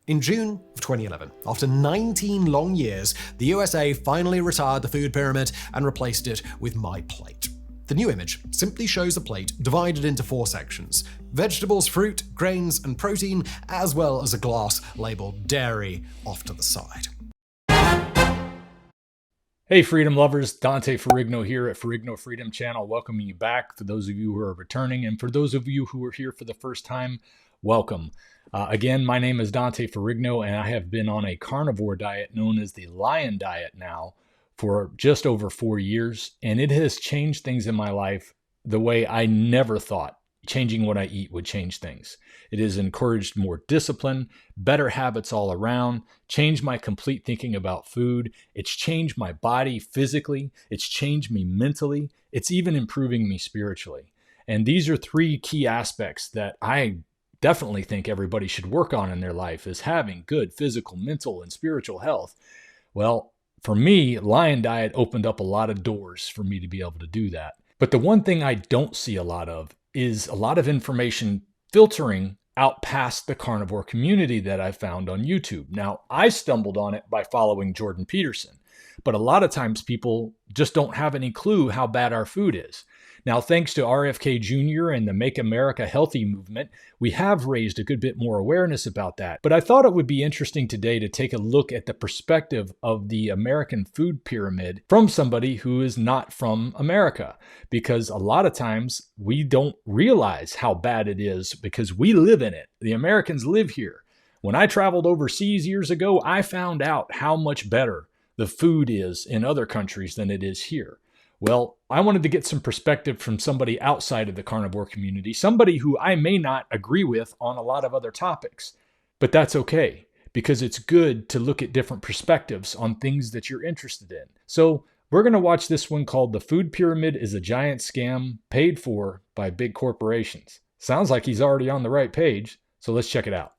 In June of 2011, after 19 long years, the USA finally retired the food pyramid and replaced it with MyPlate. The new image simply shows a plate divided into 4 sections: vegetables, fruit, grains, and protein, as well as a glass labeled dairy off to the side. Hey freedom lovers, Dante Ferrigno here at Ferrigno Freedom channel, welcoming you back. For those of you who are returning, and for those of you who are here for the first time, welcome. Again, my name is Dante Ferrigno, and I have been on a carnivore diet known as the Lion Diet now for just over 4 years, and it has changed things in my life the way I never thought changing what I eat would change things. It has encouraged more discipline, better habits all around, changed my complete thinking about food. It's changed my body physically. It's changed me mentally. It's even improving me spiritually. And these are 3 key aspects that I definitely think everybody should work on in their life, is having good physical, mental, and spiritual health. Well, for me, Lion Diet opened up a lot of doors for me to be able to do that. But the one thing I don't see a lot of is a lot of information filtering out past the carnivore community that I found on YouTube. Now, I stumbled on it by following Jordan Peterson, but a lot of times people just don't have any clue how bad our food is. Now, thanks to RFK Jr. and the Make America Healthy movement, we have raised a good bit more awareness about that. But I thought it would be interesting today to take a look at the perspective of the American food pyramid from somebody who is not from America, because a lot of times we don't realize how bad it is because we live in it. The Americans live here. When I traveled overseas years ago, I found out how much better the food is in other countries than it is here. Well, I wanted to get some perspective from somebody outside of the carnivore community, somebody who I may not agree with on a lot of other topics. But that's okay, because it's good to look at different perspectives on things that you're interested in. So we're going to watch this one called "The Food Pyramid is a Giant Scam Paid For by Big Corporations." Sounds like he's already on the right page, so let's check it out.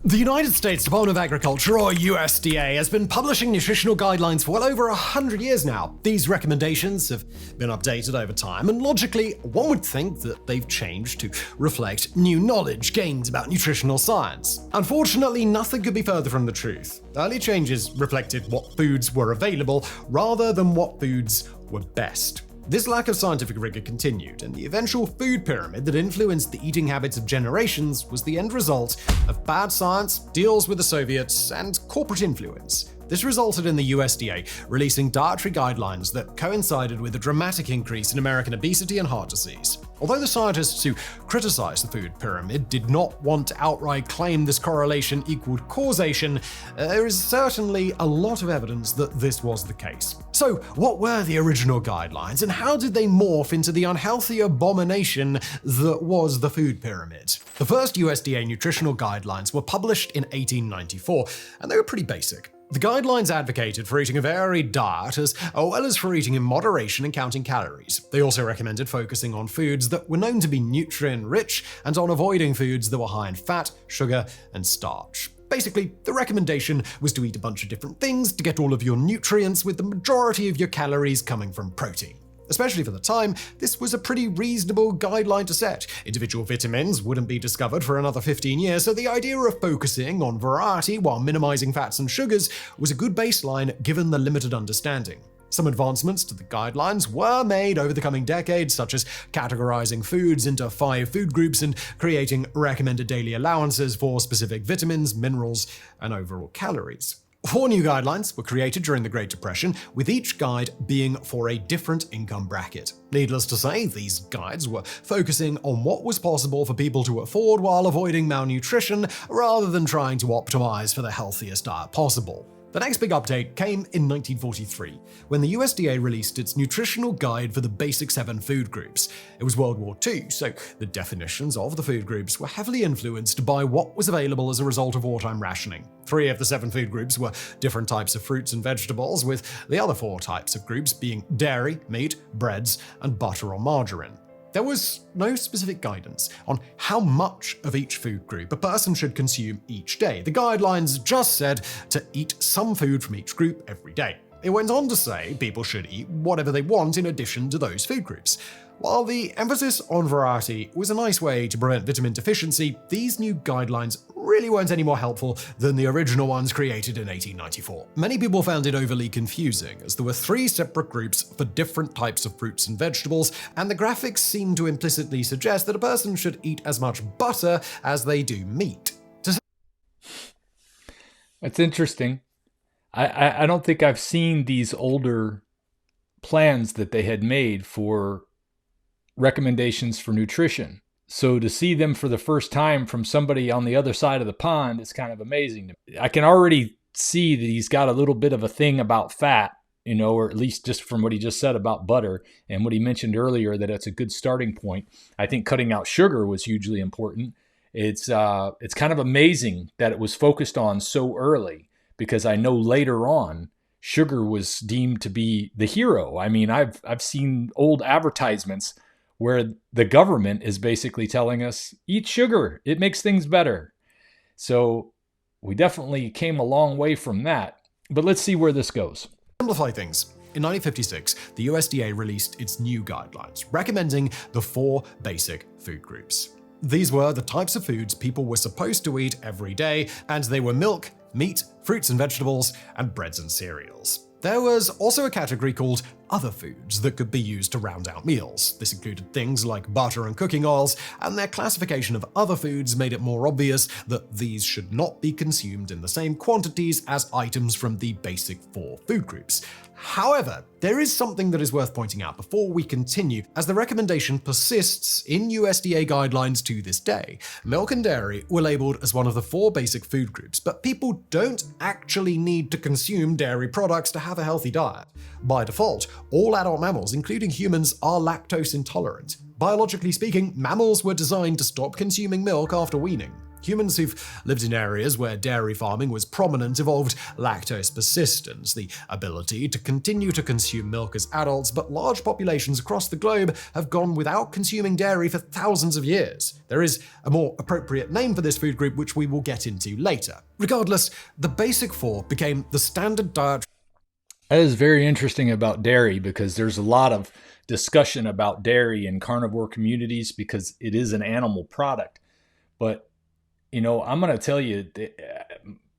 The United States Department of Agriculture, or USDA, has been publishing nutritional guidelines for well over 100 years now. These recommendations have been updated over time, and logically, one would think that they've changed to reflect new knowledge gained about nutritional science. Unfortunately, nothing could be further from the truth. Early changes reflected what foods were available rather than what foods were best. This lack of scientific rigor continued, and the eventual food pyramid that influenced the eating habits of generations was the end result of bad science, deals with the Soviets, and corporate influence. This resulted in the USDA releasing dietary guidelines that coincided with a dramatic increase in American obesity and heart disease. Although the scientists who criticized the food pyramid did not want to outright claim this correlation equaled causation, there is certainly a lot of evidence that this was the case. So, what were the original guidelines, and how did they morph into the unhealthy abomination that was the food pyramid? The first USDA nutritional guidelines were published in 1894, and they were pretty basic. The guidelines advocated for eating a varied diet as well as for eating in moderation and counting calories. They also recommended focusing on foods that were known to be nutrient-rich and on avoiding foods that were high in fat, sugar, and starch. Basically, the recommendation was to eat a bunch of different things to get all of your nutrients, with the majority of your calories coming from protein. Especially for the time, this was a pretty reasonable guideline to set. Individual vitamins wouldn't be discovered for another 15 years, so the idea of focusing on variety while minimizing fats and sugars was a good baseline given the limited understanding. Some advancements to the guidelines were made over the coming decades, such as categorizing foods into 5 food groups and creating recommended daily allowances for specific vitamins, minerals, and overall calories. 4 new guidelines were created during the Great Depression, with each guide being for a different income bracket. Needless to say, these guides were focusing on what was possible for people to afford while avoiding malnutrition, rather than trying to optimize for the healthiest diet possible. The next big update came in 1943, when the USDA released its nutritional guide for the basic 7 food groups. It was World War II, so the definitions of the food groups were heavily influenced by what was available as a result of wartime rationing. 3 of the 7 food groups were different types of fruits and vegetables, with the other 4 types of groups being dairy, meat, breads, and butter or margarine. There was no specific guidance on how much of each food group a person should consume each day. The guidelines just said to eat some food from each group every day. It went on to say people should eat whatever they want in addition to those food groups. While the emphasis on variety was a nice way to prevent vitamin deficiency, these new guidelines really weren't any more helpful than the original ones created in 1894. Many people found it overly confusing, as there were 3 separate groups for different types of fruits and vegetables, and the graphics seemed to implicitly suggest that a person should eat as much butter as they do meat. That's interesting. I don't think I've seen these older plans that they had made for recommendations for nutrition. So to see them for the first time from somebody on the other side of the pond is kind of amazing. I can already see that he's got a little bit of a thing about fat, or at least just from what he just said about butter and what he mentioned earlier, that it's a good starting point. I think cutting out sugar was hugely important. It's kind of amazing that it was focused on so early, because I know later on sugar was deemed to be the hero. I mean, I've seen old advertisements where the government is basically telling us, eat sugar, it makes things better. So we definitely came a long way from that. But let's see where this goes. Simplify things. In 1956, the USDA released its new guidelines, recommending the 4 basic food groups. These were the types of foods people were supposed to eat every day, and they were milk, meat, fruits and vegetables, and breads and cereals. There was also a category called other foods that could be used to round out meals. This included things like butter and cooking oils, and their classification of other foods made it more obvious that these should not be consumed in the same quantities as items from the basic 4 food groups. However, there is something that is worth pointing out before we continue, as the recommendation persists in USDA guidelines to this day. Milk and dairy were labeled as one of the 4 basic food groups, but people don't actually need to consume dairy products to have a healthy diet. By default, all adult mammals, including humans, are lactose intolerant. Biologically speaking, mammals were designed to stop consuming milk after weaning. Humans who've lived in areas where dairy farming was prominent evolved lactose persistence, the ability to continue to consume milk as adults, but large populations across the globe have gone without consuming dairy for thousands of years. There is a more appropriate name for this food group, which we will get into later. Regardless, the basic 4 became the standard diet. That is very interesting about dairy, because there's a lot of discussion about dairy in carnivore communities because it is an animal product. But I'm going to tell you,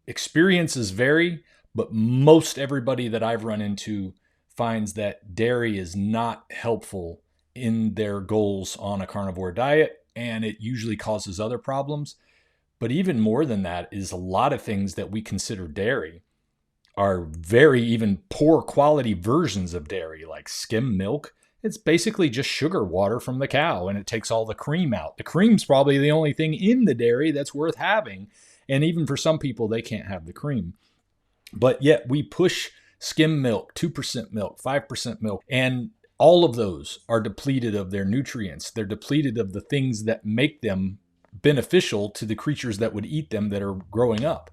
experiences vary, but most everybody that I've run into finds that dairy is not helpful in their goals on a carnivore diet, and it usually causes other problems. But even more than that is a lot of things that we consider dairy are very even poor quality versions of dairy, like skim milk. It's basically just sugar water from the cow, and it takes all the cream out. The cream's probably the only thing in the dairy that's worth having. And even for some people, they can't have the cream. But yet we push skim milk, 2% milk, 5% milk, and all of those are depleted of their nutrients. They're depleted of the things that make them beneficial to the creatures that would eat them that are growing up.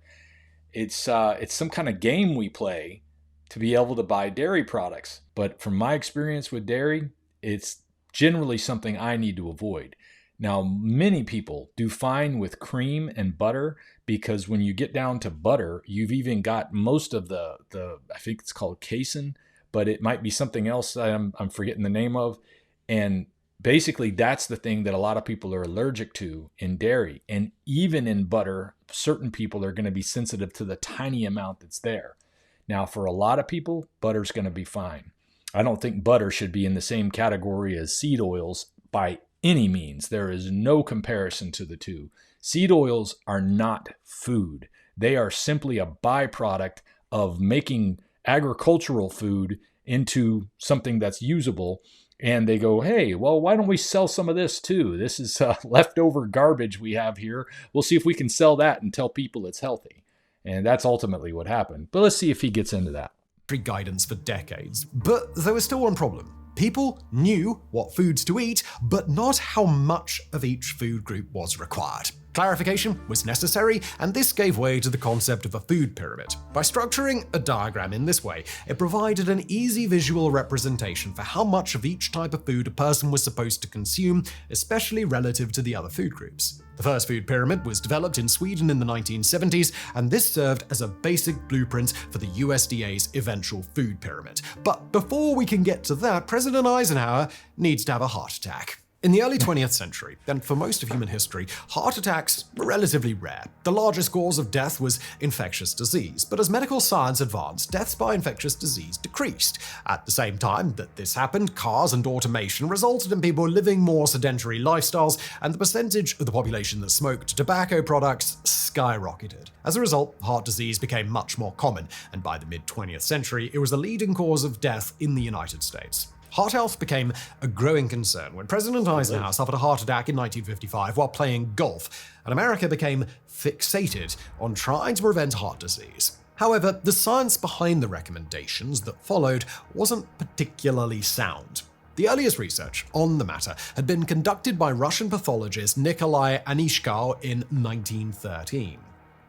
It's some kind of game we play to be able to buy dairy products. But from my experience with dairy, it's generally something I need to avoid. Now, many people do fine with cream and butter, because when you get down to butter, you've even got most of the I think it's called casein, but it might be something else that I'm forgetting the name of. And basically, that's the thing that a lot of people are allergic to in dairy. And even in butter, certain people are going to be sensitive to the tiny amount that's there. Now, for a lot of people, butter's going to be fine. I don't think butter should be in the same category as seed oils by any means. There is no comparison to the two. Seed oils are not food. They are simply a byproduct of making agricultural food into something that's usable. And they go, hey, well, why don't we sell some of this too? This is leftover garbage we have here. We'll see if we can sell that and tell people it's healthy. And that's ultimately what happened. But let's see if he gets into that. Guidance for decades. But there was still one problem. People knew what foods to eat, but not how much of each food group was required. Clarification was necessary, and this gave way to the concept of a food pyramid. By structuring a diagram in this way, it provided an easy visual representation for how much of each type of food a person was supposed to consume, especially relative to the other food groups. The first food pyramid was developed in Sweden in the 1970s, and this served as a basic blueprint for the USDA's eventual food pyramid. But before we can get to that, President Eisenhower needs to have a heart attack. In the early 20th century, and for most of human history, heart attacks were relatively rare. The largest cause of death was infectious disease, but as medical science advanced, deaths by infectious disease decreased. At the same time that this happened, cars and automation resulted in people living more sedentary lifestyles, and the percentage of the population that smoked tobacco products skyrocketed. As a result, heart disease became much more common, and by the mid-20th century, it was the leading cause of death in the United States. Heart health became a growing concern when President Eisenhower suffered a heart attack in 1955 while playing golf, and America became fixated on trying to prevent heart disease. However, the science behind the recommendations that followed wasn't particularly sound. The earliest research on the matter had been conducted by Russian pathologist Nikolai Anishkov in 1913.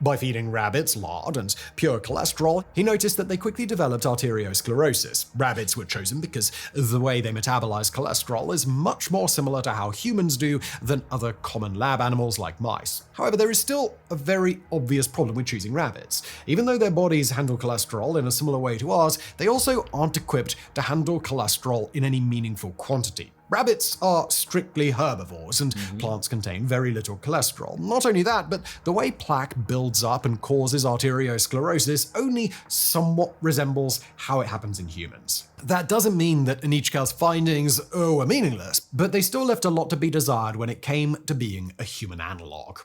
By feeding rabbits lard and pure cholesterol, he noticed that they quickly developed arteriosclerosis. Rabbits were chosen because the way they metabolize cholesterol is much more similar to how humans do than other common lab animals like mice. However, there is still a very obvious problem with choosing rabbits. Even though their bodies handle cholesterol in a similar way to ours, they also aren't equipped to handle cholesterol in any meaningful quantity. Rabbits are strictly herbivores, and plants contain very little cholesterol. Not only that, but the way plaque builds up and causes arteriosclerosis only somewhat resembles how it happens in humans. That doesn't mean that Anichkov's findings were meaningless, but they still left a lot to be desired when it came to being a human analog.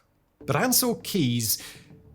But Ancel Keys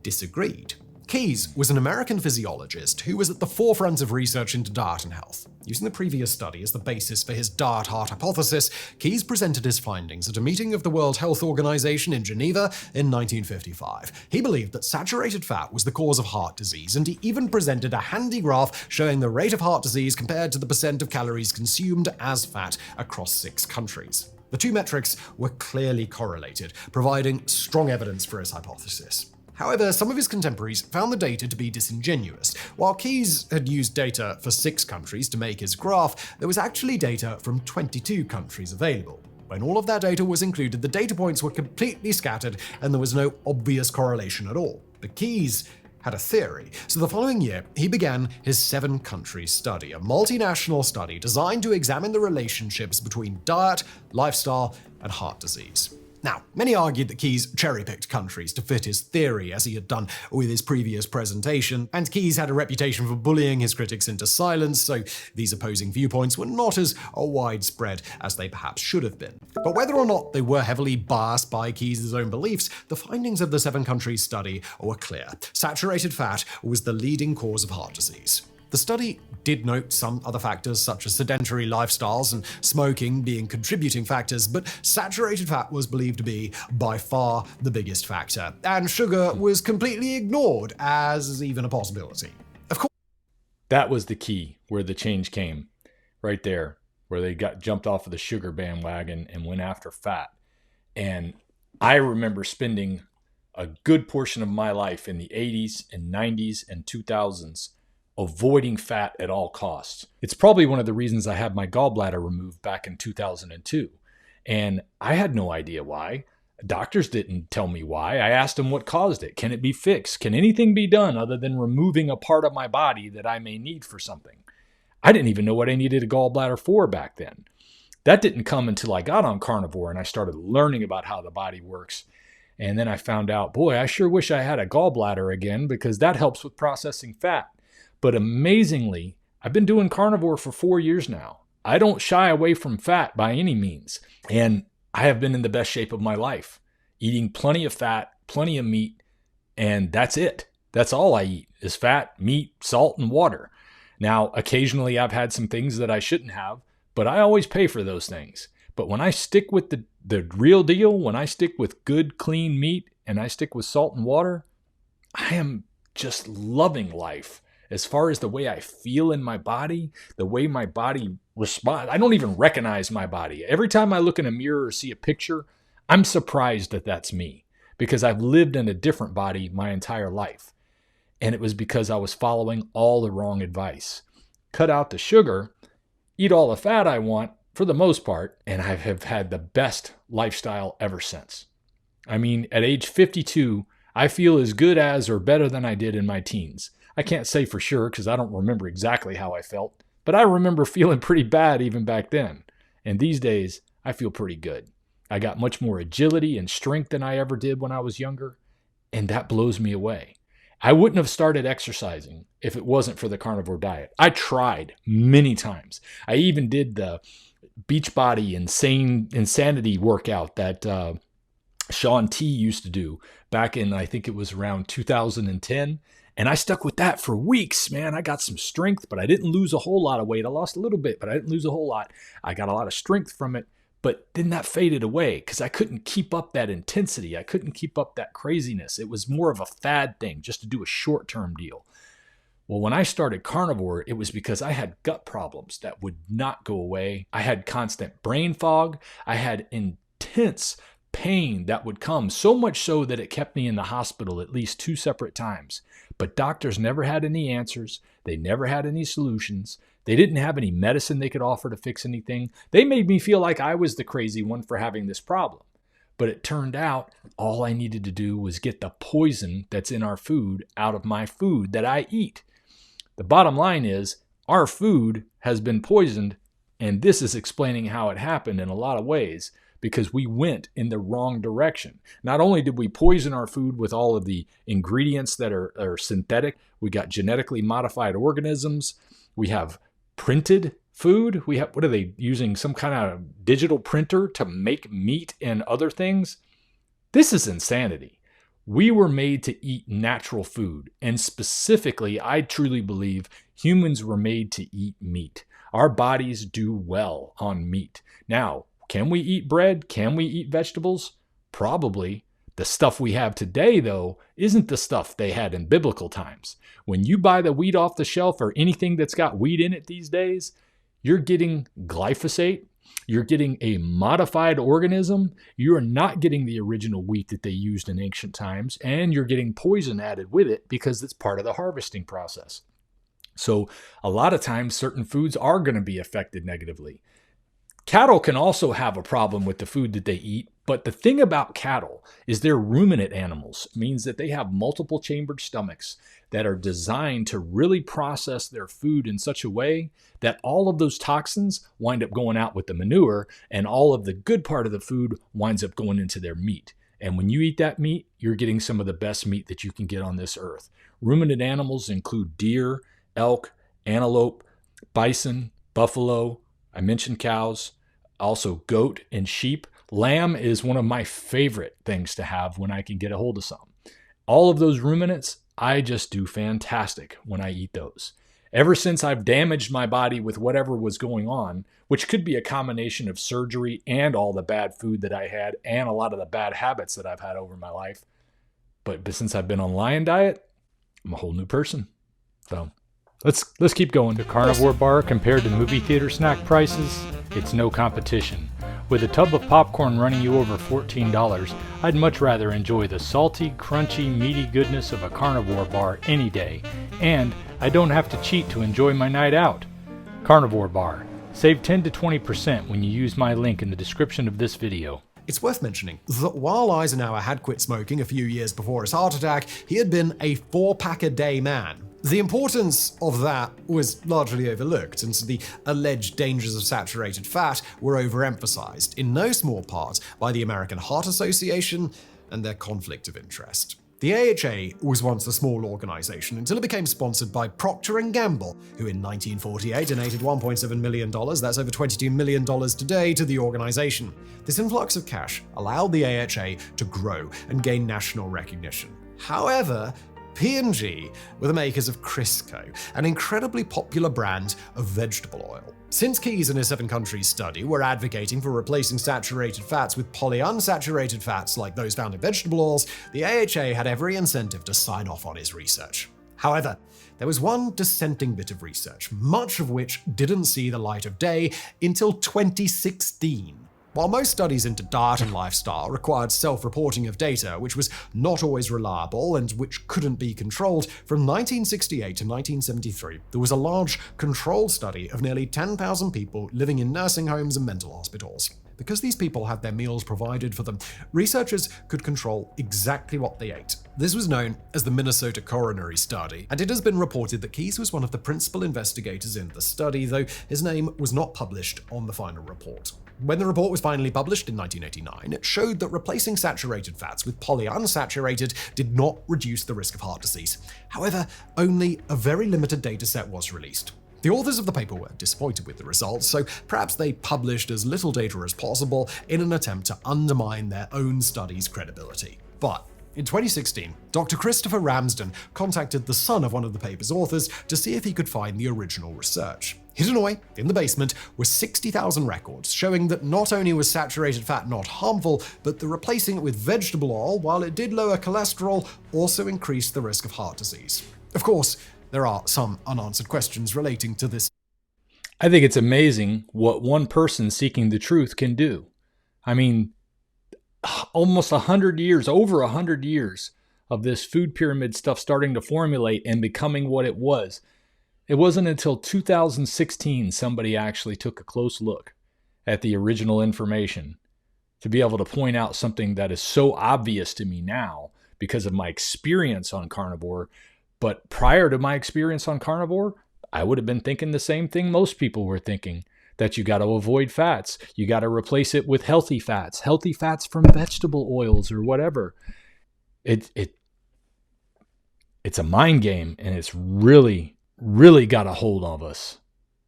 disagreed. Keys was an American physiologist who was at the forefront of research into diet and health. Using the previous study as the basis for his diet-heart hypothesis, Keys presented his findings at a meeting of the World Health Organization in Geneva in 1955. He believed that saturated fat was the cause of heart disease, and he even presented a handy graph showing the rate of heart disease compared to the percent of calories consumed as fat across 6 countries. The two metrics were clearly correlated, providing strong evidence for his hypothesis. However, some of his contemporaries found the data to be disingenuous. While Keys had used data for 6 countries to make his graph, there was actually data from 22 countries available. When all of that data was included, the data points were completely scattered and there was no obvious correlation at all. But Keys had a theory, so the following year, he began his 7-country study, a multinational study designed to examine the relationships between diet, lifestyle, and heart disease. Now, many argued that Keys cherry-picked countries to fit his theory, as he had done with his previous presentation, and Keys had a reputation for bullying his critics into silence, so these opposing viewpoints were not as widespread as they perhaps should have been. But whether or not they were heavily biased by Keys' own beliefs, the findings of the 7-country study were clear. Saturated fat was the leading cause of heart disease. The study did note some other factors such as sedentary lifestyles and smoking being contributing factors, but saturated fat was believed to be by far the biggest factor, and sugar was completely ignored as even a possibility. Of course, That was the key where the change came, right there, where they got jumped off of the sugar bandwagon and went after fat. And I remember spending a good portion of my life in the 80s and 90s and 2000s avoiding fat at all costs. It's probably one of the reasons I had my gallbladder removed back in 2002. And I had no idea why. Doctors didn't tell me why. I asked them what caused it. Can it be fixed? Can anything be done other than removing a part of my body that I may need for something? I didn't even know what I needed a gallbladder for back then. That didn't come until I got on Carnivore and I started learning about how the body works. And then I found out, boy, I sure wish I had a gallbladder again because that helps with processing fat. But amazingly, I've been doing Carnivore for 4 years now. I don't shy away from fat by any means. And I have been in the best shape of my life, eating plenty of fat, plenty of meat, and that's it. That's all I eat is fat, meat, salt, and water. Now, occasionally I've had some things that I shouldn't have, but I always pay for those things. But when I stick with the real deal, when I stick with good, clean meat, and I stick with salt and water, I am just loving life. As far as the way I feel in my body, the way my body responds, I don't even recognize my body. Every time I look in a mirror or see a picture, I'm surprised that that's me because I've lived in a different body my entire life. And it was because I was following all the wrong advice. Cut out the sugar, eat all the fat I want for the most part, and I have had the best lifestyle ever since. I mean, at age 52, I feel as good as or better than I did in my teens. I can't say for sure because I don't remember exactly how I felt, but I remember feeling pretty bad even back then. And these days, I feel pretty good. I got much more agility and strength than I ever did when I was younger, and that blows me away. I wouldn't have started exercising if it wasn't for the carnivore diet. I tried many times. I even did the Beachbody insanity workout that Shaun T used to do back in, I think it was around 2010. And I stuck with that for weeks, man. I got some strength, but I didn't lose a whole lot of weight. I lost a little bit, but I didn't lose a whole lot. I got a lot of strength from it, but then that faded away because I couldn't keep up that intensity. I couldn't keep up that craziness. It was more of a fad thing just to do a short-term deal. Well, when I started carnivore, it was because I had gut problems that would not go away. I had constant brain fog. I had intense pain that would come, so much so that it kept me in the hospital at least 2 separate times. But doctors never had any answers. They never had any solutions. They didn't have any medicine they could offer to fix anything. They made me feel like I was the crazy one for having this problem. But it turned out all I needed to do was get the poison that's in our food out of my food that I eat. The bottom line is our food has been poisoned, and this is explaining how it happened in a lot of ways because we went in the wrong direction. Not only did we poison our food with all of the ingredients that are synthetic, we got genetically modified organisms, we have printed food, we have, what are they using, some kind of digital printer to make meat and other things? This is insanity. We were made to eat natural food, and specifically, I truly believe humans were made to eat meat. Our bodies do well on meat. Now, can we eat bread? Can we eat vegetables? Probably. The stuff we have today, though, isn't the stuff they had in biblical times. When you buy the wheat off the shelf or anything that's got wheat in it these days, you're getting glyphosate. You're getting a modified organism. You are not getting the original wheat that they used in ancient times, and you're getting poison added with it because it's part of the harvesting process. So a lot of times certain foods are going to be affected negatively. Cattle can also have a problem with the food that they eat, but the thing about cattle is they're ruminant animals. It means that they have multiple chambered stomachs that are designed to really process their food in such a way that all of those toxins wind up going out with the manure, and all of the good part of the food winds up going into their meat. And when you eat that meat, you're getting some of the best meat that you can get on this earth. Ruminant animals include deer, elk, antelope, bison, buffalo. I mentioned cows, also goat and sheep. Lamb is one of my favorite things to have when I can get a hold of some. All of those ruminants, I just do fantastic when I eat those. Ever since I've damaged my body with whatever was going on, which could be a combination of surgery and all the bad food that I had and a lot of the bad habits that I've had over my life. But since I've been on lion diet, I'm a whole new person. So let's keep going. The carnivore bar compared to movie theater snack prices, it's no competition. With a tub of popcorn running you over $14, I'd much rather enjoy the salty, crunchy, meaty goodness of a carnivore bar any day. And I don't have to cheat to enjoy my night out. Carnivore bar. Save 10 to 20% when you use my link in the description of this video. It's worth mentioning that while Eisenhower had quit smoking a few years before his heart attack, he had been a 4-pack-a-day man. The importance of that was largely overlooked, and the alleged dangers of saturated fat were overemphasized, in no small part by the American Heart Association and their conflict of interest. The AHA was once a small organization until it became sponsored by Procter & Gamble, who in 1948 donated $1.7 million, that's over $22 million today, to the organization. This influx of cash allowed the AHA to grow and gain national recognition. However, P&G were the makers of Crisco, an incredibly popular brand of vegetable oil. Since Keys and his 7 countries study were advocating for replacing saturated fats with polyunsaturated fats like those found in vegetable oils, the AHA had every incentive to sign off on his research. However, there was one dissenting bit of research, much of which didn't see the light of day until 2016. While most studies into diet and lifestyle required self-reporting of data, which was not always reliable and which couldn't be controlled, from 1968 to 1973, there was a large controlled study of nearly 10,000 people living in nursing homes and mental hospitals. Because these people had their meals provided for them, researchers could control exactly what they ate. This was known as the Minnesota Coronary Study, and it has been reported that Keys was one of the principal investigators in the study, though his name was not published on the final report. When the report was finally published in 1989, it showed that replacing saturated fats with polyunsaturated did not reduce the risk of heart disease. However, only a very limited data set was released. The authors of the paper were disappointed with the results, so perhaps they published as little data as possible in an attempt to undermine their own study's credibility. But in 2016, Dr. Christopher Ramsden contacted the son of one of the paper's authors to see if he could find the original research. Hidden away in the basement were 60,000 records showing that not only was saturated fat not harmful, but that replacing it with vegetable oil, while it did lower cholesterol, also increased the risk of heart disease. Of course, there are some unanswered questions relating to this. I think it's amazing what one person seeking the truth can do. I mean, almost 100 years, over 100 years of this food pyramid stuff starting to formulate and becoming what it was. It wasn't until 2016 somebody actually took a close look at the original information to be able to point out something that is so obvious to me now because of my experience on carnivore. But prior to my experience on carnivore, I would have been thinking the same thing most people were thinking, that you got to avoid fats. You got to replace it with healthy fats from vegetable oils or whatever. It's a mind game, and it's really got a hold of us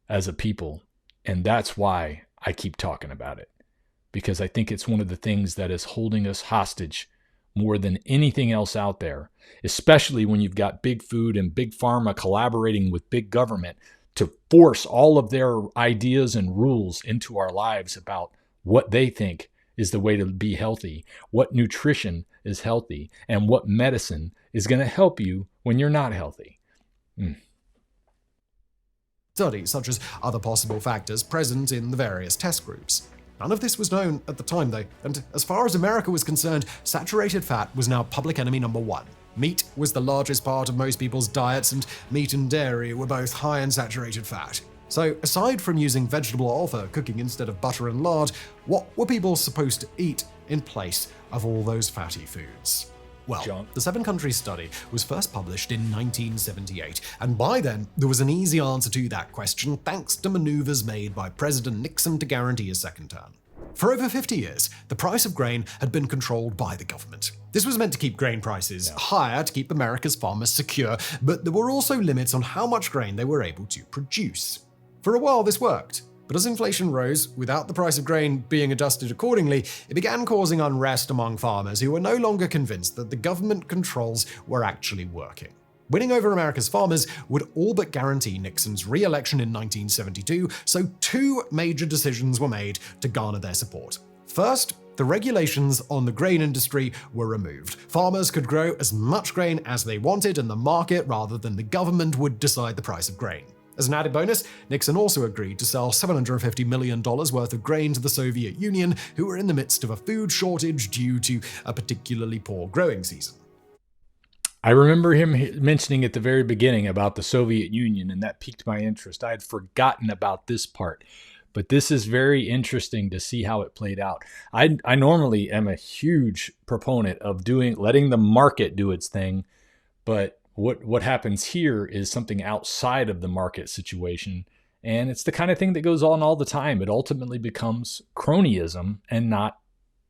as a people. And that's why I keep talking about it, because I think it's one of the things that is holding us hostage more than anything else out there, especially when you've got big food and big pharma collaborating with big government to force all of their ideas and rules into our lives about what they think is the way to be healthy, what nutrition is healthy, and what medicine is going to help you when you're not healthy. Studies, such as other possible factors present in the various test groups. None of this was known at the time, though, and as far as America was concerned, saturated fat was now public enemy number one. Meat was the largest part of most people's diets, and meat and dairy were both high in saturated fat. So, aside from using vegetable oil for cooking instead of butter and lard, what were people supposed to eat in place of all those fatty foods? Well, the 7-country study was first published in 1978, and by then, there was an easy answer to that question thanks to maneuvers made by President Nixon to guarantee his second term. For over 50 years, the price of grain had been controlled by the government. This was meant to keep grain prices higher to keep America's farmers secure, but there were also limits on how much grain they were able to produce. For a while, this worked. But as inflation rose, without the price of grain being adjusted accordingly, it began causing unrest among farmers who were no longer convinced that the government controls were actually working. Winning over America's farmers would all but guarantee Nixon's re-election in 1972, so 2 major decisions were made to garner their support. First, the regulations on the grain industry were removed. Farmers could grow as much grain as they wanted, and the market, rather than the government, would decide the price of grain. As an added bonus, Nixon also agreed to sell $750 million worth of grain to the Soviet Union, who were in the midst of a food shortage due to a particularly poor growing season. I remember him mentioning at the very beginning about the Soviet Union, and that piqued my interest. I had forgotten about this part, but this is very interesting to see how it played out. I normally am a huge proponent of letting the market do its thing, but what happens here is something outside of the market situation, and it's the kind of thing that goes on all the time. It ultimately becomes cronyism and not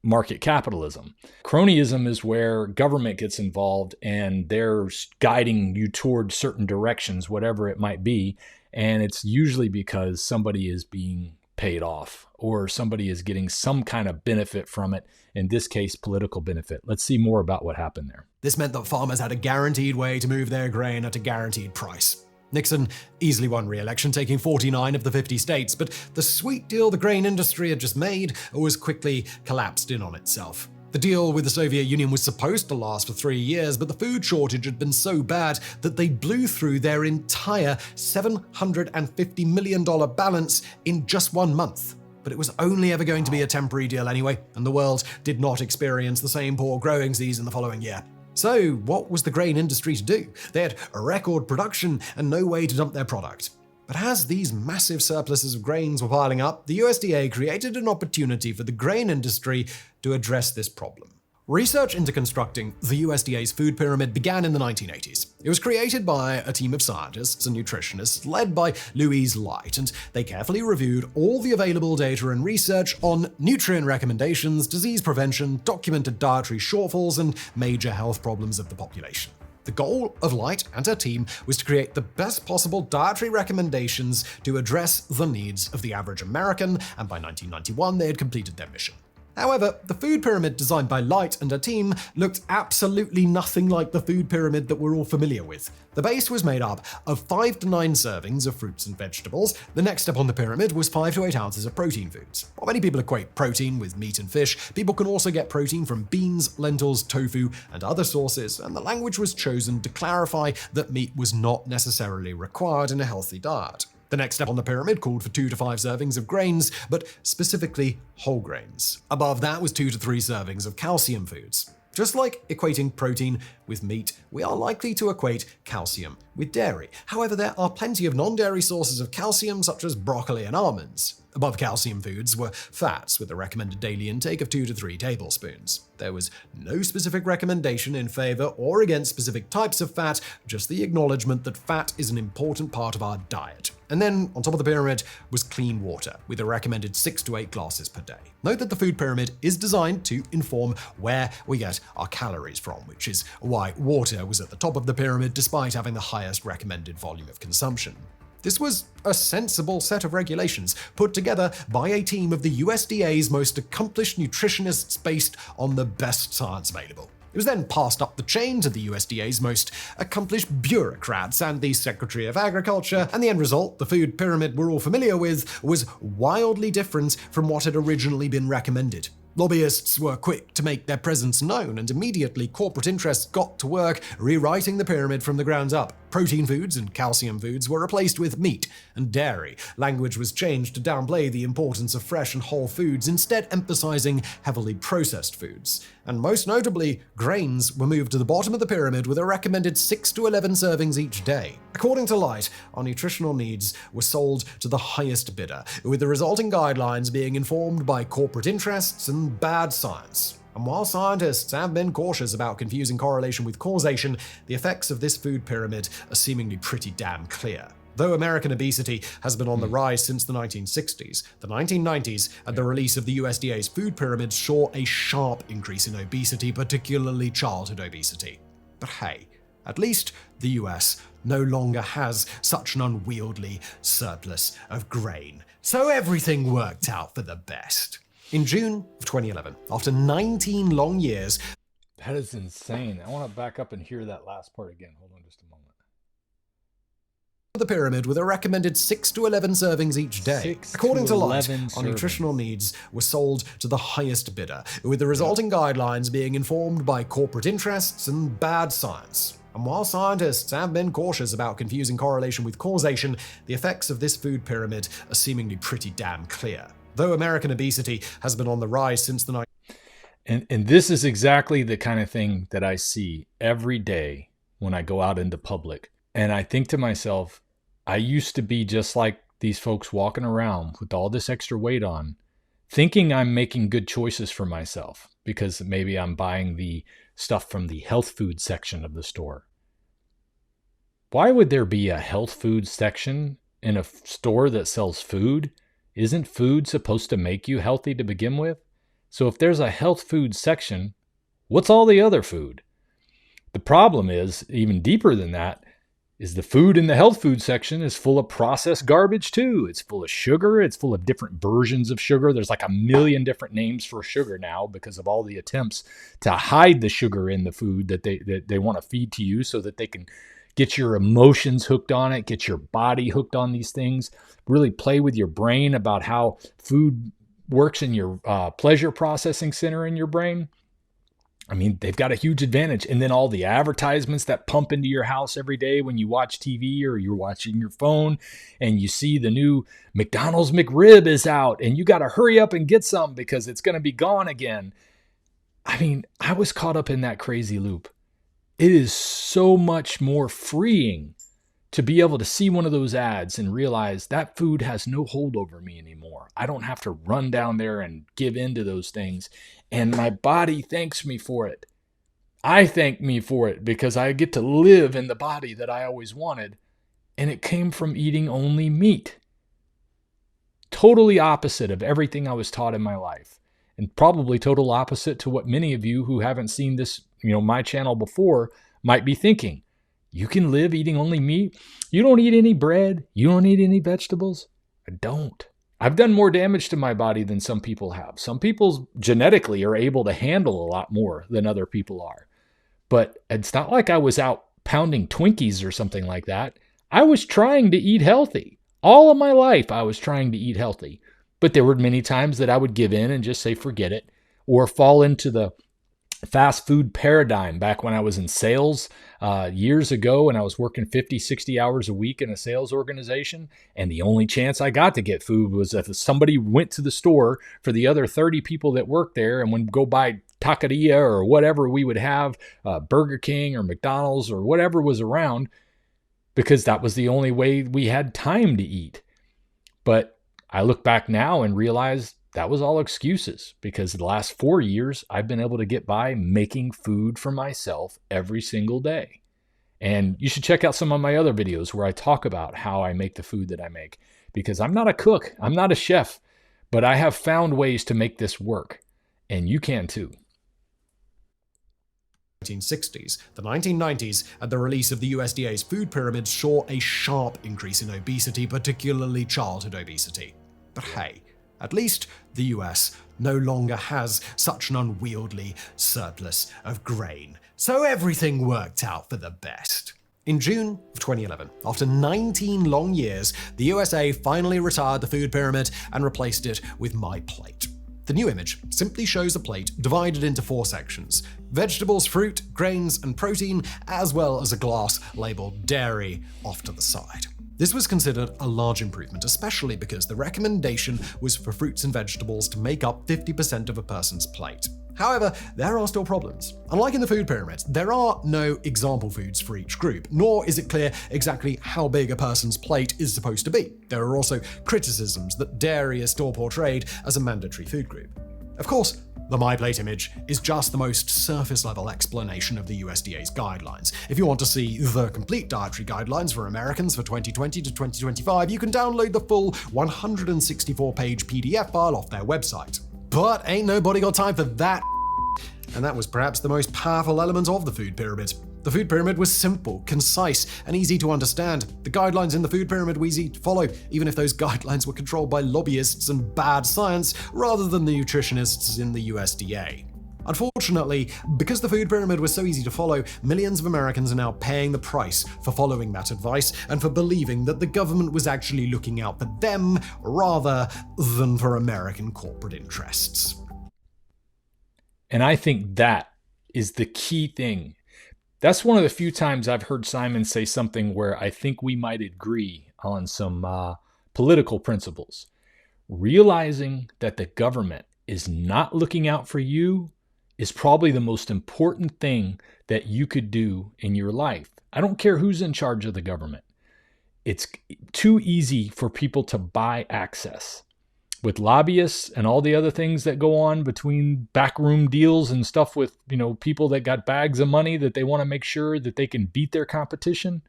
market capitalism. Cronyism is where government gets involved and they're guiding you toward certain directions, whatever it might be, and it's usually because somebody is being paid off or somebody is getting some kind of benefit from it, in this case, political benefit. Let's see more about what happened there. This meant that farmers had a guaranteed way to move their grain at a guaranteed price. Nixon easily won re-election, taking 49 of the 50 states, but the sweet deal the grain industry had just made was quickly collapsed in on itself. The deal with the Soviet Union was supposed to last for 3 years, but the food shortage had been so bad that they blew through their entire $750 million balance in just 1 month. but it was only ever going to be a temporary deal anyway, and the world did not experience the same poor growing season the following year. So, what was the grain industry to do? They had a record production and no way to dump their product. But as these massive surpluses of grains were piling up, the USDA created an opportunity for the grain industry to address this problem. Research into constructing the USDA's food pyramid began in the 1980s. It was created by a team of scientists and nutritionists led by Louise Light, and they carefully reviewed all the available data and research on nutrient recommendations, disease prevention, documented dietary shortfalls, and major health problems of the population. The goal of Light and her team was to create the best possible dietary recommendations to address the needs of the average American, and by 1991 they had completed their mission. However, the food pyramid designed by Light and her team looked absolutely nothing like the food pyramid that we're all familiar with. The base was made up of 5 to 9 servings of fruits and vegetables. The next step on the pyramid was 5 to 8 ounces of protein foods. While many people equate protein with meat and fish, people can also get protein from beans, lentils, tofu, and other sources, and the language was chosen to clarify that meat was not necessarily required in a healthy diet. The next step on the pyramid called for 2 to 5 servings of grains, but specifically whole grains. Above that was 2 to 3 servings of calcium foods. Just like equating protein with meat, we are likely to equate calcium with dairy. However, there are plenty of non-dairy sources of calcium, such as broccoli and almonds. Above calcium foods were fats, with a recommended daily intake of 2 to 3 tablespoons. There was no specific recommendation in favor or against specific types of fat, just the acknowledgement that fat is an important part of our diet. And then, on top of the pyramid, was clean water, with a recommended 6 to 8 glasses per day. Note that the food pyramid is designed to inform where we get our calories from, which is why water was at the top of the pyramid despite having the highest recommended volume of consumption. This was a sensible set of regulations put together by a team of the USDA's most accomplished nutritionists based on the best science available. It was then passed up the chain to the USDA's most accomplished bureaucrats and the Secretary of Agriculture, and the end result, the food pyramid we're all familiar with, was wildly different from what had originally been recommended. Lobbyists were quick to make their presence known, and immediately corporate interests got to work rewriting the pyramid from the ground up. Protein foods and calcium foods were replaced with meat and dairy. Language was changed to downplay the importance of fresh and whole foods, instead emphasizing heavily processed foods. And most notably, grains were moved to the bottom of the pyramid with a recommended 6 to 11 servings each day. According to Light, our nutritional needs were sold to the highest bidder, with the resulting guidelines being informed by corporate interests and bad science. And while scientists have been cautious about confusing correlation with causation, the effects of this food pyramid are seemingly pretty damn clear. Though American obesity has been on the rise since the 1960s, the 1990s and the release of the USDA's food pyramid saw a sharp increase in obesity, particularly childhood obesity. But hey, at least the US no longer has such an unwieldy surplus of grain. So everything worked out for the best. In June of 2011, after 19 long years... That is insane. I want to back up and hear that last part again. Hold on just a moment. The pyramid with a recommended 6 to 11 servings each day. According to Light, our nutritional needs were sold to the highest bidder, with the resulting guidelines being informed by corporate interests and bad science. And while scientists have been cautious about confusing correlation with causation, the effects of this food pyramid are seemingly pretty damn clear. Though American obesity has been on the rise since the 1990s. And this is exactly the kind of thing that I see every day when I go out into public. And I think to myself, I used to be just like these folks walking around with all this extra weight on, thinking I'm making good choices for myself because maybe I'm buying the stuff from the health food section of the store. Why would there be a health food section in a store that sells food? Isn't food supposed to make you healthy to begin with? So if there's a health food section, what's all the other food? The problem is, even deeper than that, is the food in the health food section is full of processed garbage too. It's full of sugar. It's full of different versions of sugar. There's like 1 million different names for sugar now because of all the attempts to hide the sugar in the food that they want to feed to you so that they can get your emotions hooked on it, get your body hooked on these things, really play with your brain about how food works in your pleasure processing center in your brain. I mean, they've got a huge advantage. And then all the advertisements that pump into your house every day when you watch TV or you're watching your phone and you see the new McDonald's McRib is out and you got to hurry up and get some because it's going to be gone again. I mean, I was caught up in that crazy loop. It is so much more freeing to be able to see one of those ads and realize that food has no hold over me anymore. I don't have to run down there and give in to those things. And my body thanks me for it. I thank me for it because I get to live in the body that I always wanted. And it came from eating only meat. Totally opposite of everything I was taught in my life. And probably total opposite to what many of you who haven't seen this, my channel before might be thinking. You can live eating only meat. You don't eat any bread. You don't eat any vegetables. I don't. I've done more damage to my body than some people have. Some people genetically are able to handle a lot more than other people are. But it's not like I was out pounding Twinkies or something like that. I was trying to eat healthy. All of my life, I was trying to eat healthy. But there were many times that I would give in and just say, forget it, or fall into the fast food paradigm back when I was in sales years ago and I was working 50, 60 hours a week in a sales organization. And the only chance I got to get food was if somebody went to the store for the other 30 people that worked there and would go buy taqueria or whatever we would have, Burger King or McDonald's or whatever was around, because that was the only way we had time to eat. But I look back now and realize that was all excuses, because the last 4 years, I've been able to get by making food for myself every single day. And you should check out some of my other videos where I talk about how I make the food that I make, because I'm not a cook, I'm not a chef, but I have found ways to make this work, and you can too. 1960s, the 1990s, and the release of the USDA's food pyramid saw a sharp increase in obesity, particularly childhood obesity. But hey, at least the US no longer has such an unwieldy surplus of grain, so everything worked out for the best. In June of 2011, after 19 long years, the USA finally retired the food pyramid and replaced it with MyPlate. The new image simply shows a plate divided into 4 sections: vegetables, fruit, grains, and protein, as well as a glass labeled dairy off to the side. This was considered a large improvement, especially because the recommendation was for fruits and vegetables to make up 50% of a person's plate. However, there are still problems. Unlike in the food pyramid, there are no example foods for each group, nor is it clear exactly how big a person's plate is supposed to be. There are also criticisms that dairy is still portrayed as a mandatory food group. Of course, the MyPlate image is just the most surface-level explanation of the USDA's guidelines. If you want to see the complete dietary guidelines for Americans for 2020 to 2025, you can download the full 164-page PDF file off their website. But ain't nobody got time for that. And that was perhaps the most powerful element of the food pyramid. The food pyramid was simple, concise, and easy to understand. The guidelines in the food pyramid were easy to follow, even if those guidelines were controlled by lobbyists and bad science rather than the nutritionists in the USDA. Unfortunately, because the food pyramid was so easy to follow, millions of Americans are now paying the price for following that advice and for believing that the government was actually looking out for them rather than for American corporate interests. And I think that is the key thing. That's one of the few times I've heard Simon say something where I think we might agree on some political principles. Realizing that the government is not looking out for you is probably the most important thing that you could do in your life. I don't care who's in charge of the government. It's too easy for people to buy access. With lobbyists and all the other things that go on between backroom deals and stuff with, people that got bags of money that they want to make sure that they can beat their competition,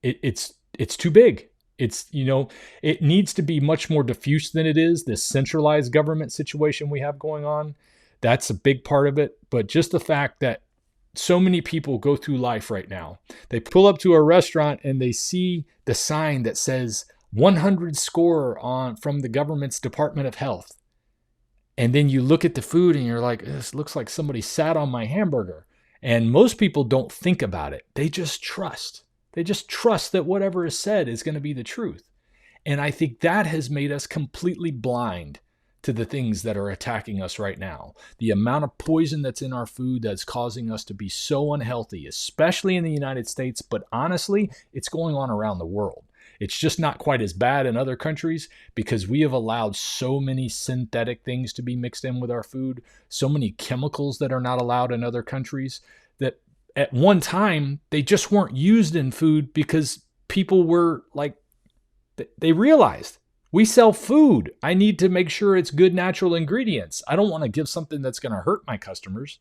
it's too big. It needs to be much more diffuse than it is, this centralized government situation we have going on. That's a big part of it. But just the fact that so many people go through life right now, they pull up to a restaurant and they see the sign that says 100 score from the government's Department of Health. And then you look at the food and you're like, this looks like somebody sat on my hamburger. And most people don't think about it. They just trust. They just trust that whatever is said is going to be the truth. And I think that has made us completely blind to the things that are attacking us right now. The amount of poison that's in our food that's causing us to be so unhealthy, especially in the United States, but honestly, it's going on around the world. It's just not quite as bad in other countries because we have allowed so many synthetic things to be mixed in with our food, so many chemicals that are not allowed in other countries, that at one time they just weren't used in food because people were like, they realized, we sell food. I need to make sure it's good natural ingredients. I don't want to give something that's going to hurt my customers.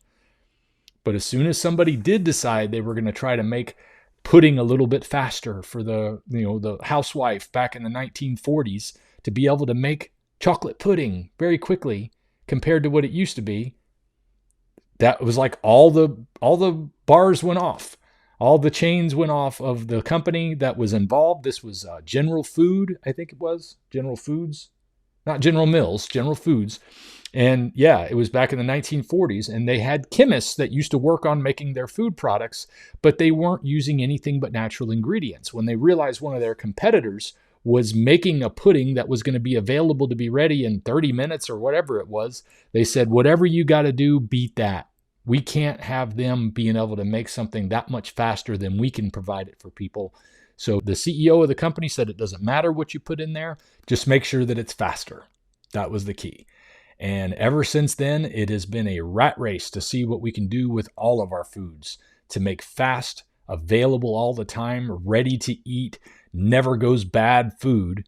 But as soon as somebody did decide they were going to try to make pudding a little bit faster for the housewife back in the 1940s to be able to make chocolate pudding very quickly compared to what it used to be, that was like all the bars went off. All the chains went off of the company that was involved. This was General Food, I think it was. General Foods. Not General Mills, General Foods. And yeah, it was back in the 1940s. And they had chemists that used to work on making their food products, but they weren't using anything but natural ingredients. When they realized one of their competitors was making a pudding that was going to be available to be ready in 30 minutes or whatever it was, they said, whatever you got to do, beat that. We can't have them being able to make something that much faster than we can provide it for people. So the CEO of the company said it doesn't matter what you put in there, just make sure that it's faster. That was the key. And ever since then, it has been a rat race to see what we can do with all of our foods to make fast, available all the time, ready to eat, never goes bad food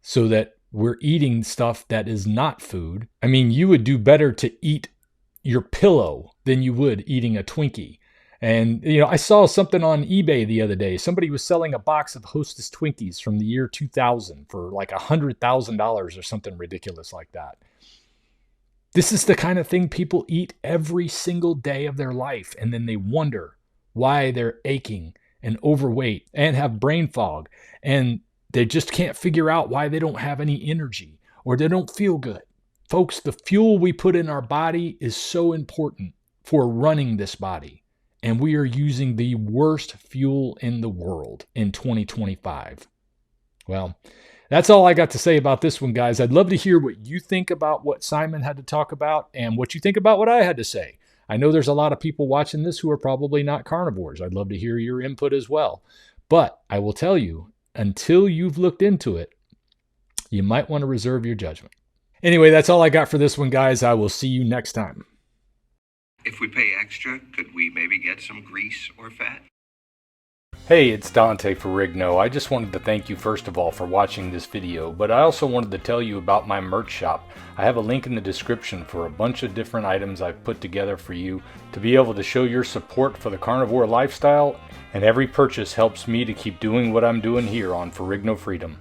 so that we're eating stuff that is not food. I mean, you would do better to eat your pillow than you would eating a Twinkie. And, I saw something on eBay the other day. Somebody was selling a box of Hostess Twinkies from the year 2000 for like $100,000 or something ridiculous like that. This is the kind of thing people eat every single day of their life. And then they wonder why they're aching and overweight and have brain fog. And they just can't figure out why they don't have any energy or they don't feel good. Folks, the fuel we put in our body is so important for running this body. And we are using the worst fuel in the world in 2025. Well, that's all I got to say about this one, guys. I'd love to hear what you think about what Simon had to talk about and what you think about what I had to say. I know there's a lot of people watching this who are probably not carnivores. I'd love to hear your input as well. But I will tell you, until you've looked into it, you might want to reserve your judgment. Anyway, that's all I got for this one, guys. I will see you next time. If we pay extra, could we maybe get some grease or fat? Hey, it's Dante Ferrigno. I just wanted to thank you first of all for watching this video, but I also wanted to tell you about my merch shop. I have a link in the description for a bunch of different items I've put together for you to be able to show your support for the carnivore lifestyle, and every purchase helps me to keep doing what I'm doing here on Ferrigno Freedom.